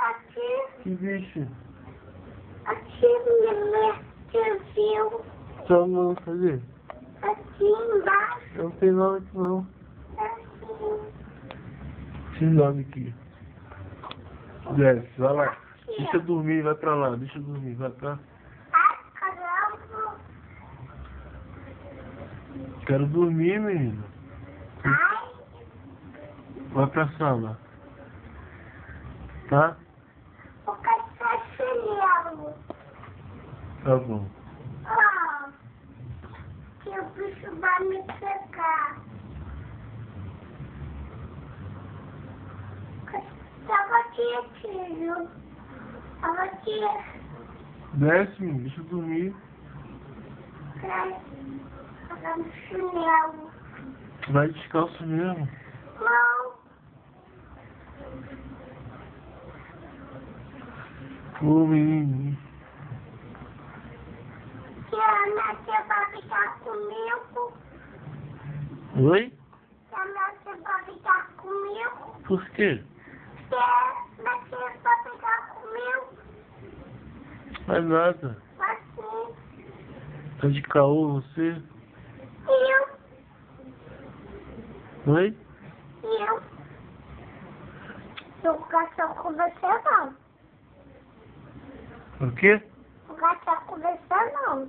Aqui, Que bicho? aqui, minha viu. Só não fazer? Aqui embaixo, Eu não tenho nome aqui não. assim. Esse nome aqui. Desce, vai lá. Aqui, Deixa eu dormir, vai pra lá. Deixa eu dormir, vai pra... ai, caramba. Quero dormir, menino. Ai, Vai pra sala. Tá? o cachorro. Tá bom. Ó, que o bicho vai me pegar. Tava aqui, filho. Tava aqui. Desce, menino. Deixa eu dormir. Tava no chinelo. Vai descalço mesmo. Não. Ô, menino. Que a minha tia vai ficar comigo. Oi? Que a minha tia vai ficar comigo. Por quê? Que a minha tia vai ficar comigo. Faz nada. Assim. Tá de caô você? Eu. Oi? Eu gosto com você não. O quê? Não gosto com você não.